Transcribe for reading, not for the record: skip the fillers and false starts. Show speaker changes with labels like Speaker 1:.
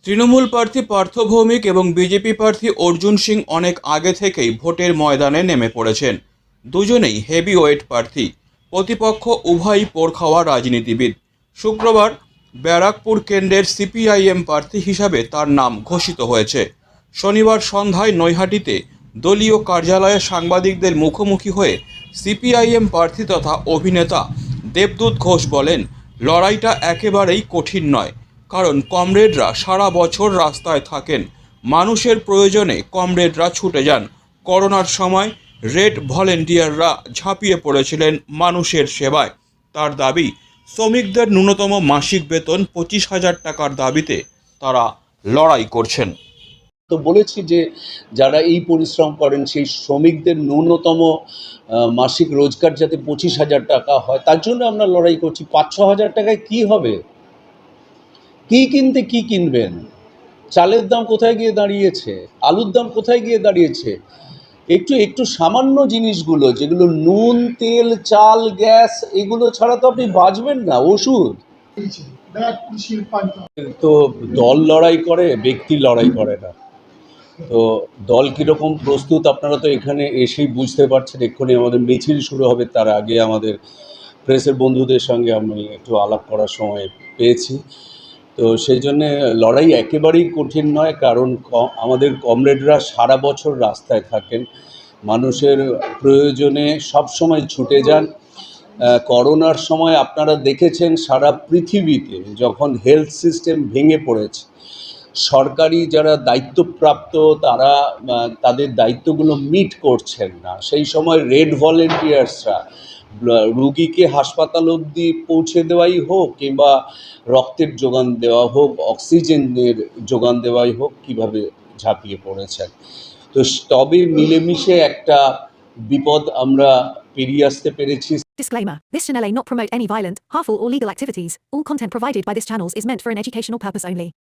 Speaker 1: তৃণমূল প্রার্থী পার্থ ভৌমিক এবং বিজেপি প্রার্থী অর্জুন সিং অনেক আগে থেকেই ভোটের ময়দানে নেমে পড়েছেন। দুজনেই হেভিওয়েট প্রার্থী, প্রতিপক্ষ উভয়ই পোড়খাওয়া রাজনীতিবিদ। শুক্রবার ব্যারাকপুর কেন্দ্রের সিপিআইএম প্রার্থী হিসাবে তার নাম ঘোষিত হয়েছে। শনিবার সন্ধ্যায় নৈহাটিতে দলীয় কার্যালয়ে সাংবাদিকদের মুখোমুখি হয়ে সিপিআইএম প্রার্থী তথা অভিনেতা দেবদূত ঘোষ বলেন, লড়াইটা একেবারেই কঠিন নয়, কারণ কমরেডরা সারা বছর রাস্তায় থাকেন। মানুষের প্রয়োজনে কমরেডরা ছুটে যান। করোনার সময় রেড ভলেন্টিয়াররা ঝাঁপিয়ে পড়েছিলেন মানুষের সেবায়। তার দাবি, শ্রমিকদের ন্যূনতম মাসিক বেতন 25,000 টাকার দাবিতে তারা লড়াই করছেন।
Speaker 2: তো বলেছি যে যারা এই পরিশ্রম করেন সেই শ্রমিকদের ন্যূনতম মাসিক রোজগার যাতে 25,000 টাকা হয়, তার জন্য আমরা লড়াই করছি। 5-6 হাজার টাকায় কি হবে? কি কিনতে কি কিনবেন? চালের দাম কোথায় গিয়ে দাঁড়িয়েছে? আলুর দাম কোথায় গিয়ে দাঁড়িয়েছে? একটু একটু সামান্য জিনিসগুলো, যেগুলো নুন, তেল, চাল, গ্যাস, এগুলো ছাড়া তো আপনি বাঁচবেন না। ওষুধ তো দল লড়াই করে, ব্যক্তি লড়াই করে না। তো দল কীরকম প্রস্তুত আপনারা তো এখানে এসেই বুঝতে পারছেন। এক্ষুনি আমাদের মিছিল শুরু হবে, তার আগে আমাদের প্রেসের বন্ধুদের সঙ্গে আমি একটু আলাপ করার সময় পেয়েছি। তো সেই জন্যে লড়াই একেবারেই কঠিন নয়, কারণ আমাদের কমরেডরা সারা বছর রাস্তায় থাকেন, মানুষের প্রয়োজনে সব সময় ছুটে যান। করোনার সময় আপনারা দেখেছেন সারা পৃথিবীতে যখন হেলথ সিস্টেম ভেঙে পড়েছে, সরকারি যারা দায়িত্বপ্রাপ্ত তারা তাদের দায়িত্বগুলো মিট করছেন না, সেই সময় রেড ভলেন্টিয়ার্সরা রুগীকে হাসপাতাল অবধি পৌঁছে দেওয়াই হোক, কিংবা রক্তের যোগান দেওয়া হোক, অক্সিজেনের যোগান দেওয়াই হোক, কিভাবে ঝাঁপিয়ে পড়েছেন। তো তবে মিলেমিশে একটা বিপদ আমরা পেরিয়ে আসতে পেরেছি।
Speaker 3: Disclaimer. This channel may not promote any violent, harmful or legal activities. All content provided by this channel is meant for an educational purpose only.